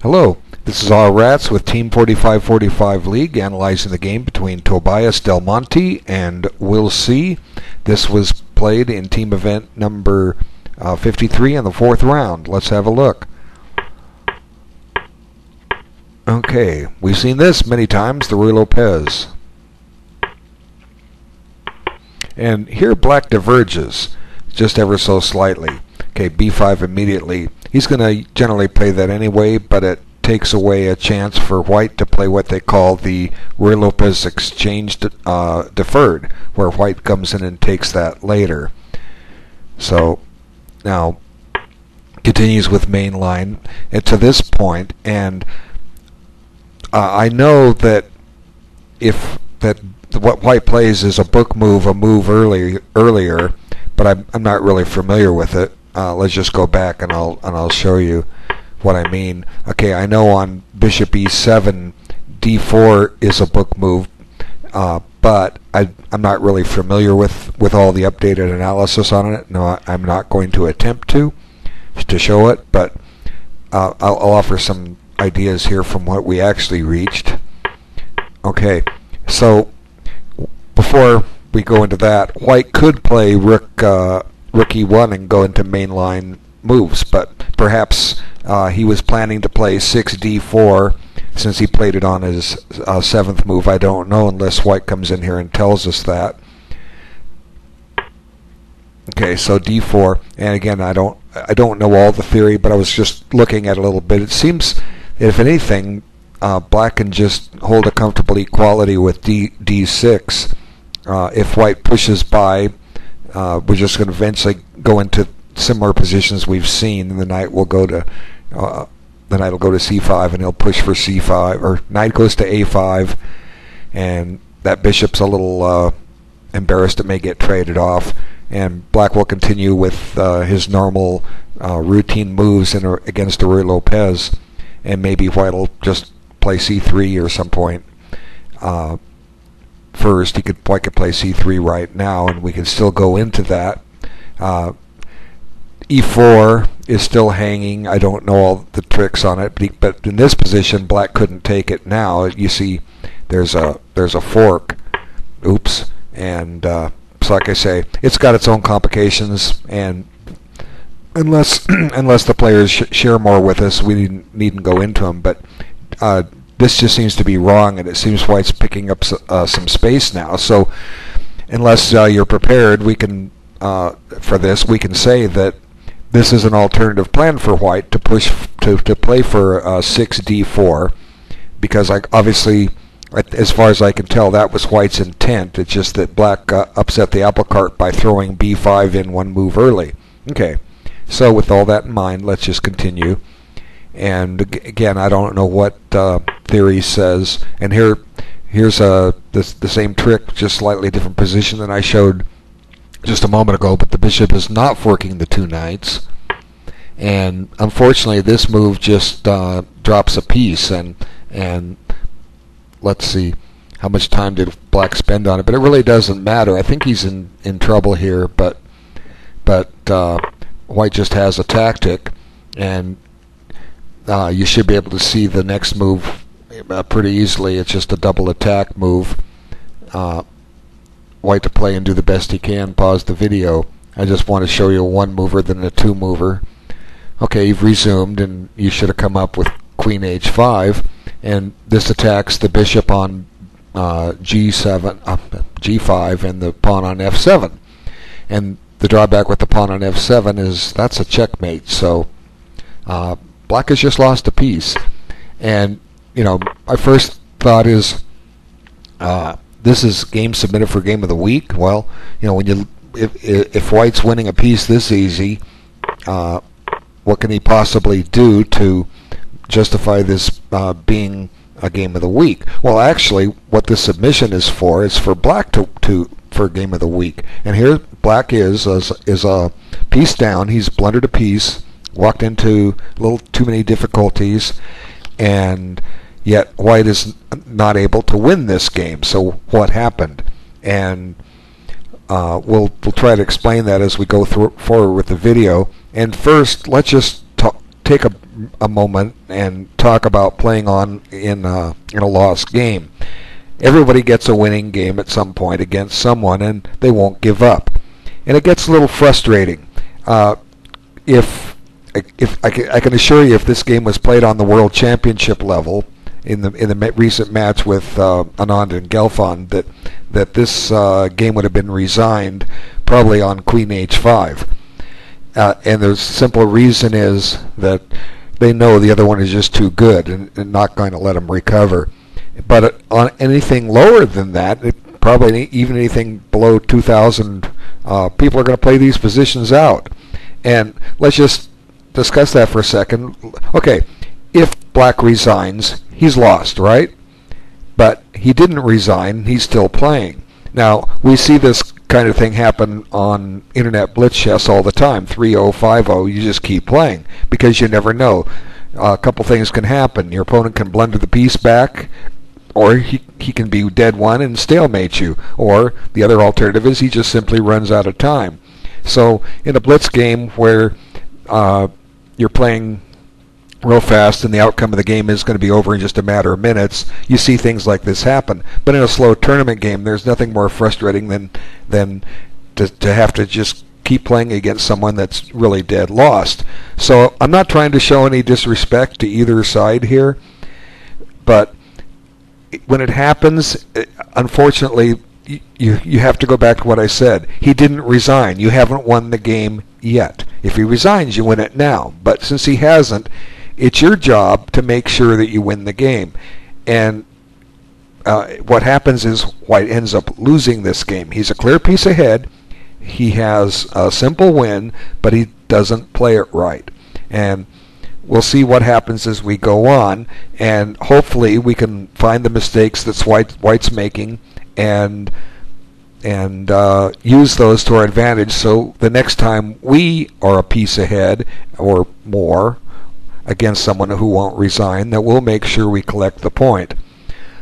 Hello, this is All Rats with Team 4545 League, analyzing the game between Tobias Del Monte and Will C. This was played in team event number 53 in the fourth round. Let's have a look. Okay, we've seen this many times, the Ruy Lopez. And here black diverges, just ever so slightly. Okay, b5 immediately. He's going to generally play that anyway, but it takes away a chance for white to play what they call the Ruy Lopez exchange deferred, where white comes in and takes that later. So now continues with main line and to this point, and I know that what white plays is a book move, a move earlier, but I'm not really familiar with it. Let's just go back and I'll show you what I mean. Okay, I know on bishop e7, d4 is a book move, but I'm not really familiar with all the updated analysis on it. No, I'm not going to attempt to show it, but I'll offer some ideas here from what we actually reached. Okay, so before we go into that, white could play rook e1 and go into mainline moves, but perhaps he was planning to play 6d4 since he played it on his seventh move. I don't know unless white comes in here and tells us that. Okay, so d4, and again I don't know all the theory, but I was just looking at it a little bit. It seems, if anything, black can just hold a comfortable equality with d6. If white pushes by, we're just going to eventually go into similar positions we've seen, and the knight will go to c5, and he'll push for c5, or knight goes to a5, and that bishop's a little embarrassed. It may get traded off, and black will continue with his normal routine moves against the Ruy Lopez, and maybe white will just play c3 or some point. First, white could play c3 right now, and we can still go into that. e4 is still hanging. I don't know all the tricks on it, but in this position, black couldn't take it now. You see, there's a fork. Oops, and so like I say, it's got its own complications, and unless the players share more with us, we needn't go into them. But this just seems to be wrong, and it seems white's picking up some space now. So unless you're prepared, we can for this, we can say that this is an alternative plan for white to push to play for 6d4, because obviously, as far as I can tell, that was white's intent. It's just that black upset the apple cart by throwing b5 in one move early. Okay, so with all that in mind, let's just continue. And again, I don't know what theory says. And here's the same trick, just slightly different position than I showed just a moment ago. But the bishop is not forking the two knights, and unfortunately, this move just drops a piece. And let's see, how much time did black spend on it? But it really doesn't matter. I think he's in trouble here. But white just has a tactic, and you should be able to see the next move pretty easily. It's just a double attack move. White to play and do the best he can. Pause the video. I just want to show you a one mover than a two mover. Okay, you've resumed, and you should have come up with queen h5, and this attacks the bishop on g7, g5, and the pawn on f7. And the drawback with the pawn on f7 is that's a checkmate. So black has just lost a piece. And my first thought is this is game submitted for game of the week. Well, if white's winning a piece this easy, what can he possibly do to justify this being a game of the week? Well, actually, what this submission is for black for game of the week. And here black is a piece down. He's blundered a piece, walked into a little too many difficulties, and yet white is not able to win this game. So what happened? And we'll try to explain that as we go forward with the video. And first, let's just take a a moment and talk about playing on in a lost game. Everybody gets a winning game at some point against someone, and they won't give up. And it gets a little frustrating. If I can assure you, if this game was played on the World Championship level in the recent match with Anand and Gelfand, that this game would have been resigned probably on Queen H5. And the simple reason is that they know the other one is just too good and not going to let them recover. But on anything lower than that, probably even anything below 2,000, people are going to play these positions out. And let's just discuss that for a second. Okay, if Black resigns, he's lost, right? But he didn't resign, he's still playing. Now, we see this kind of thing happen on Internet Blitz chess all the time. 3-0, 5-0, you just keep playing because you never know. A couple things can happen. Your opponent can blunder the piece back, or he can be dead one and stalemate you. Or the other alternative is he just simply runs out of time. So in a Blitz game where you're playing real fast and the outcome of the game is going to be over in just a matter of minutes, you see things like this happen. But in a slow tournament game, there's nothing more frustrating than to have to just keep playing against someone that's really dead lost. So I'm not trying to show any disrespect to either side here, but when it happens, unfortunately, you have to go back to what I said. He didn't resign. You haven't won the game yet. If he resigns, you win it now. But since he hasn't, it's your job to make sure that you win the game. And what happens is White ends up losing this game. He's a clear piece ahead. He has a simple win, but he doesn't play it right. And we'll see what happens as we go on. And hopefully we can find the mistakes that White's making and use those to our advantage, so the next time we are a piece ahead or more against someone who won't resign, that we'll make sure we collect the point.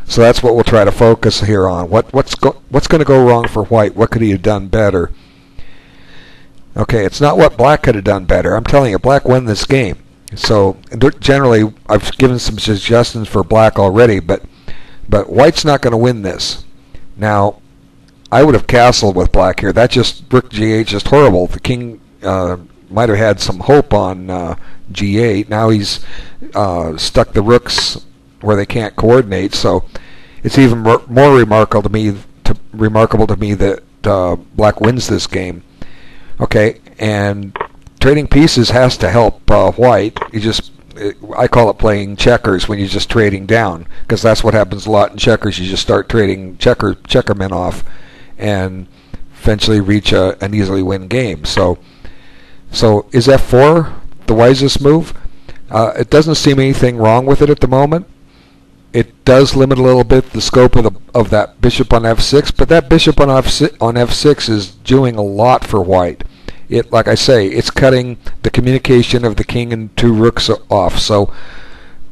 So that's what we'll try to focus here on. What's going to go wrong for White? What could he have done better? Okay, it's not what Black could have done better. I'm telling you, Black won this game. So generally, I've given some suggestions for Black already, but White's not going to win this. Now, I would have castled with Black here. That just, Rook G8, just horrible. The king might have had some hope on G8. Now he's stuck the rooks where they can't coordinate. So it's even more remarkable to me that Black wins this game. Okay, and trading pieces has to help White. I call it playing checkers when you're just trading down, because that's what happens a lot in checkers. You just start trading checkermen off and eventually reach an easily win game. So is F4 the wisest move? It doesn't seem anything wrong with it at the moment. It does limit a little bit the scope of that bishop on F6, but that bishop on F6 is doing a lot for White. Like I say, it's cutting the communication of the king and two rooks off. So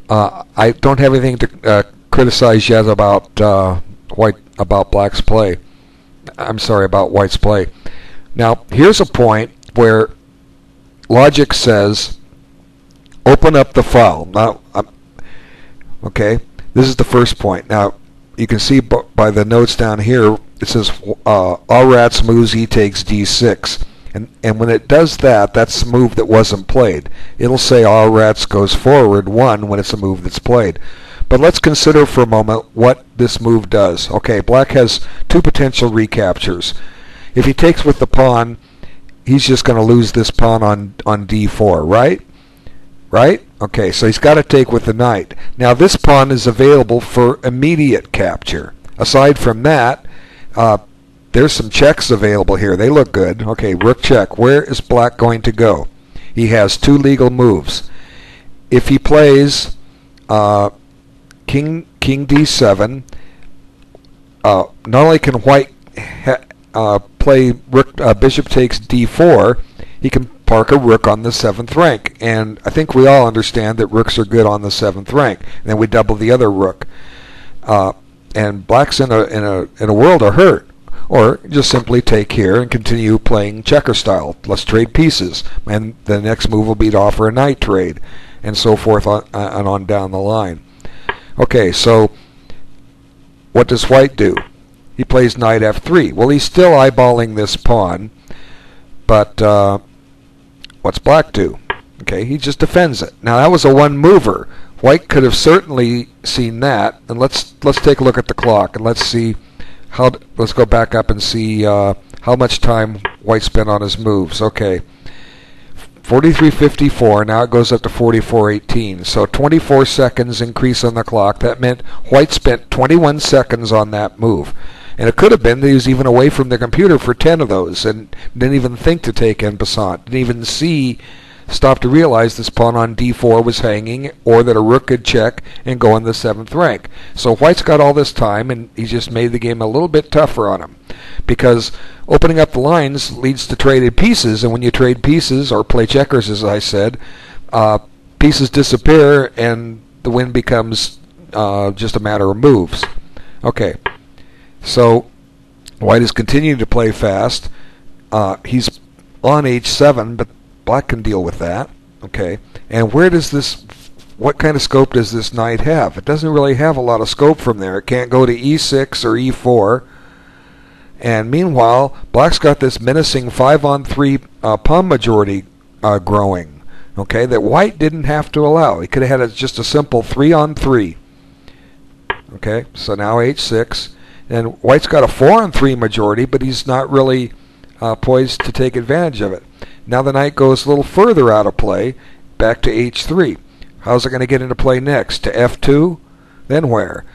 I don't have anything to criticize yet about Black's play. I'm sorry, about White's play. Now, here's a point where logic says, open up the file. Now, okay, this is the first point. Now, you can see by the notes down here, it says, all rats moves, e takes d6. And when it does that, that's a move that wasn't played. It'll say all rats goes forward 1 when it's a move that's played. But let's consider for a moment what this move does. Okay, Black has two potential recaptures. If he takes with the pawn, he's just going to lose this pawn on d4, right? Right? Okay, so he's got to take with the knight. Now this pawn is available for immediate capture. Aside from that, there's some checks available here. They look good. Okay, rook check. Where is Black going to go? He has two legal moves. If he plays king d7, not only can White play bishop takes d4, he can park a rook on the 7th rank. And I think we all understand that rooks are good on the 7th rank. And then we double the other rook. And Black's in a world of hurt. Or just simply take here and continue playing checker style. Let's trade pieces. And the next move will be to offer a knight trade. and so forth and on down the line. Okay, so what does white do? He plays knight f3. Well, he's still eyeballing this pawn, but what's black do? Okay, he just defends it. Now that was a one mover. White could have certainly seen that, and let's take a look at the clock and let's see how. Let's go back up and see how much time white spent on his moves. Okay, 43:54. Now it goes up to 44:18. So 24 seconds increase on the clock. That meant white spent 21 seconds on that move. And it could have been that he was even away from the computer for 10 of those and didn't even think to take en passant. Didn't even stop to realize this pawn on d4 was hanging, or that a rook could check and go in the 7th rank. So white's got all this time, and he just made the game a little bit tougher on him. Because opening up the lines leads to traded pieces, and when you trade pieces, or play checkers as I said, pieces disappear and the win becomes just a matter of moves. Okay. So white is continuing to play fast. He's on h7, but black can deal with that. Okay, and what kind of scope does this knight have? It doesn't really have a lot of scope from there. It can't go to e6 or e4. And meanwhile, black's got this menacing 5-on-3 pawn majority growing. Okay, that white didn't have to allow. He could have had just a simple 3-on-3. Okay, so now h6. And white's got a 4-on-3 majority, but he's not really poised to take advantage of it. Now the knight goes a little further out of play, back to h3. How's it going to get into play next? To f2? Then where?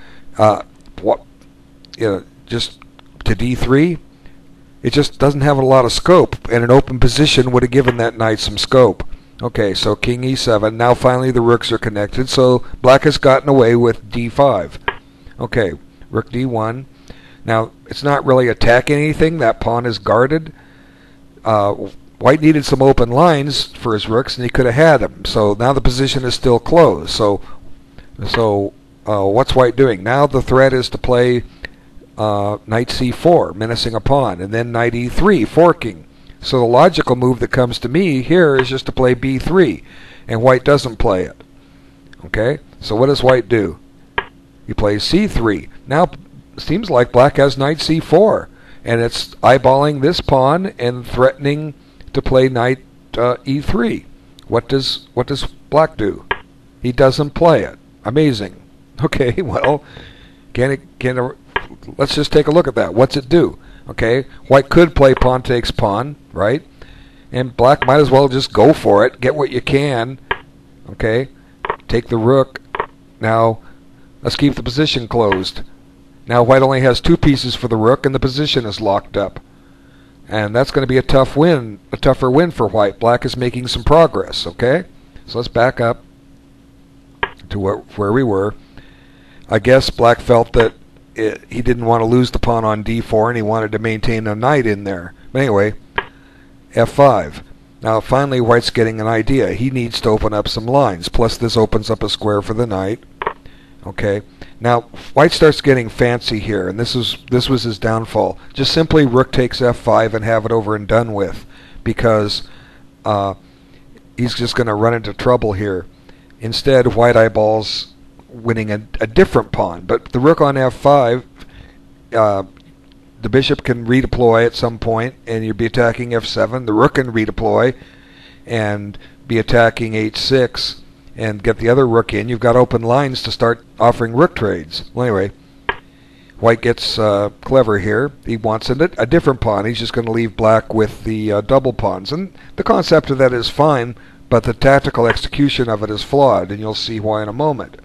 Just to d3? It just doesn't have a lot of scope, and an open position would have given that knight some scope. Okay, so king e7. Now finally the rooks are connected, so black has gotten away with d5. Okay, rook d1. Now, it's not really attacking anything. That pawn is guarded. White needed some open lines for his rooks, and he could have had them. So now the position is still closed. So what's white doing? Now the threat is to play knight c4, menacing a pawn, and then knight e3, forking. So the logical move that comes to me here is just to play b3, and white doesn't play it. Okay? So what does white do? He plays c3. Now seems like black has knight c4, and it's eyeballing this pawn and threatening to play knight e3. What does black do? He doesn't play it. Amazing. Okay, well, let's just take a look at that. What's it do? Okay, white could play pawn takes pawn, right? And black might as well just go for it, get what you can. Okay, take the rook. Now let's keep the position closed. Now white only has 2 pieces for the rook, and the position is locked up. And that's going to be a tougher win for white. Black is making some progress, okay? So let's back up to where we were. I guess black felt that he didn't want to lose the pawn on d4, and he wanted to maintain a knight in there. But anyway, f5. Now finally white's getting an idea. He needs to open up some lines. Plus this opens up a square for the knight. Okay, now white starts getting fancy here, and this was his downfall. Just simply rook takes f5 and have it over and done with, because he's just going to run into trouble here. Instead, white eyeballs winning a different pawn, but the rook on f5, the bishop can redeploy at some point, and you'd be attacking f7. The rook can redeploy and be attacking h6. And get the other rook in. You've got open lines to start offering rook trades. Well, anyway, white gets clever here. He wants a different pawn. He's just going to leave black with the double pawns. And the concept of that is fine, but the tactical execution of it is flawed, and you'll see why in a moment.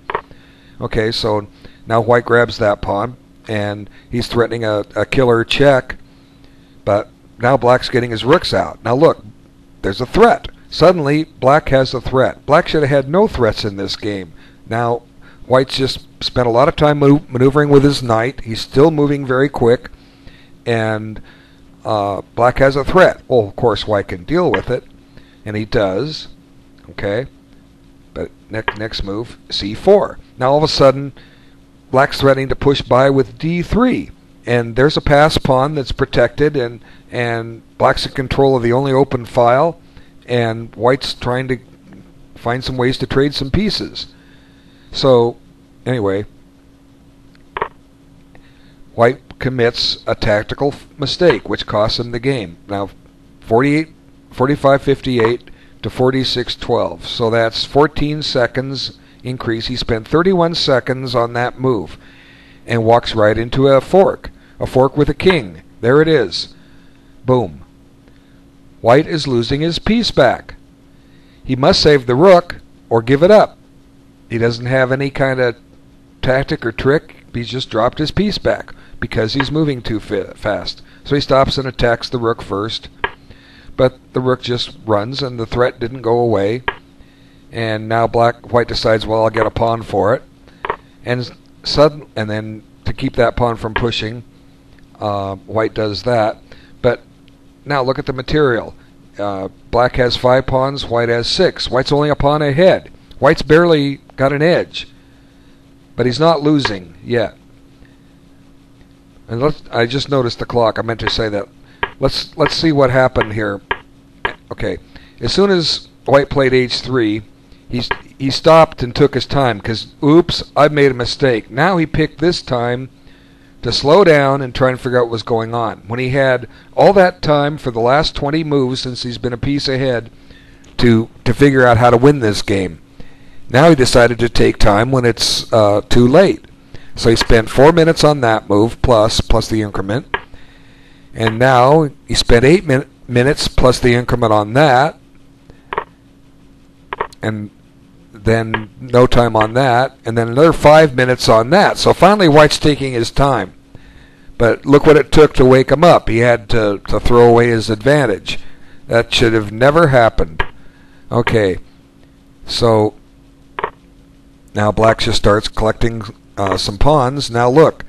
Okay, so now white grabs that pawn, and he's threatening a killer check, but now black's getting his rooks out. Now look, there's a threat. Suddenly, black has a threat. Black should have had no threats in this game. Now, white's just spent a lot of time maneuvering with his knight. He's still moving very quick, and black has a threat. Well, of course, white can deal with it, and he does. Okay, but next move, c4. Now, all of a sudden, black's threatening to push by with d3, and there's a pass pawn that's protected, and black's in control of the only open file. And white's trying to find some ways to trade some pieces. So, anyway, White commits a tactical mistake, which costs him the game. Now, 45-58 to 46-12. So that's 14 seconds increase. He spent 31 seconds on that move and walks right into a fork with a king. There it is. Boom. White is losing his piece back. He must save the rook or give it up. He doesn't have any kind of tactic or trick. He's just dropped his piece back because he's moving too fast. So he stops and attacks the rook first. But the rook just runs and the threat didn't go away. And now White decides, well, I'll get a pawn for it. And then to keep that pawn from pushing, White does that. But now look at the material. Black has 5 pawns, White has 6. White's only a pawn ahead. White's barely got an edge. But he's not losing yet. And I just noticed the clock. I meant to say that. Let's see what happened here. Okay, as soon as White played h3, he stopped and took his time because, oops, I made a mistake. Now he picked this time to slow down and try and figure out what was going on. When he had all that time for the last 20 moves since he's been a piece ahead to figure out how to win this game. Now he decided to take time when it's too late. So he spent 4 minutes on that move plus the increment. And now he spent 8 minutes plus the increment on that. And then no time on that. And then another 5 minutes on that. So finally White's taking his time. But look what it took to wake him up. He had to throw away his advantage. That should have never happened. Okay. So now Black just starts collecting some pawns. Now look.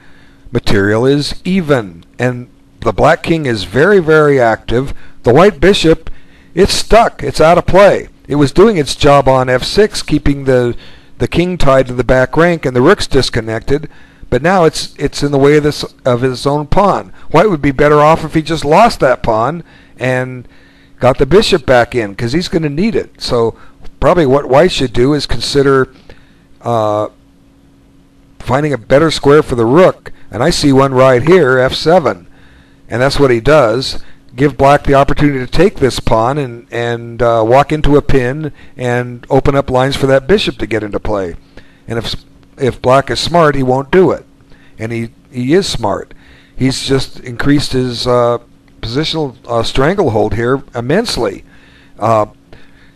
Material is even. And the Black king is very, very active. The White bishop, it's stuck. It's out of play. It was doing its job on f6, keeping the king tied to the back rank, and the rook's disconnected. But now it's in the way of his own pawn. White would be better off if he just lost that pawn and got the bishop back in, because he's going to need it. So probably what White should do is consider finding a better square for the rook. And I see one right here, f7. And that's what he does. Give Black the opportunity to take this pawn and walk into a pin and open up lines for that bishop to get into play. And if Black is smart, he won't do it. And he is smart. He's just increased his positional stranglehold here immensely.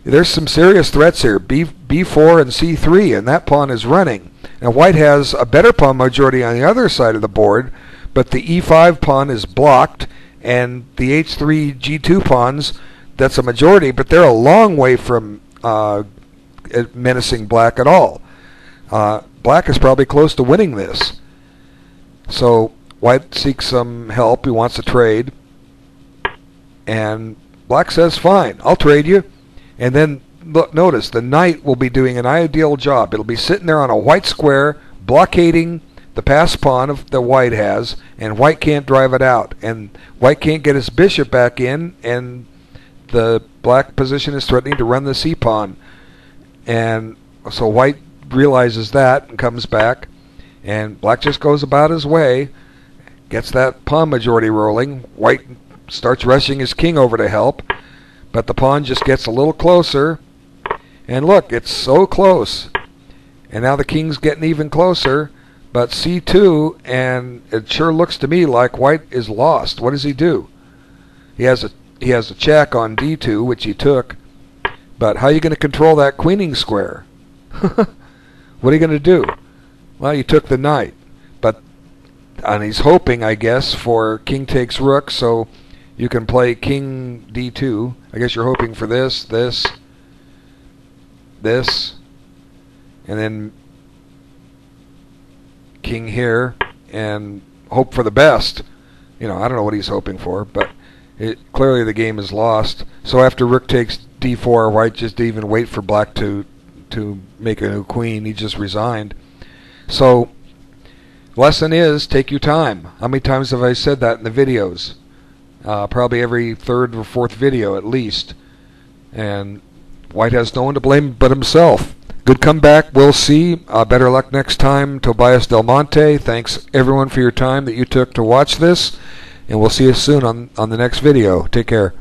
There's some serious threats here. B4 and C3, and that pawn is running. And White has a better pawn majority on the other side of the board, but the E5 pawn is blocked, and the H3, G2 pawns, that's a majority, but they're a long way from menacing Black at all. Black is probably close to winning this. So White seeks some help. He wants to trade. And Black says, fine, I'll trade you. And then, look, notice, the knight will be doing an ideal job. It'll be sitting there on a white square, blockading the pass pawn of the White has, and White can't drive it out. And White can't get his bishop back in, and the Black position is threatening to run the C pawn. And so White realizes that and comes back, and Black just goes about his way, gets that pawn majority rolling. White starts rushing his king over to help, but the pawn just gets a little closer, and look, it's so close. And now the king's getting even closer, but C2, and it sure looks to me like White is lost. What does he do? He has a check on D2, which he took, but how are you going to control that queening square? What are you going to do? Well, you took the knight, and he's hoping, I guess, for king takes rook, so you can play king D2. I guess you're hoping for this, and then king here, and hope for the best. I don't know what he's hoping for, but clearly the game is lost. So after rook takes D4, White just didn't even wait for Black to make a new queen. He just resigned. So lesson is, take your time. How many times have I said that in the videos? Probably every third or fourth video at least. And White has no one to blame but himself. Good comeback. We'll see. Better luck next time, Tobias Del Monte. Thanks, everyone, for your time that you took to watch this. And we'll see you soon on the next video. Take care.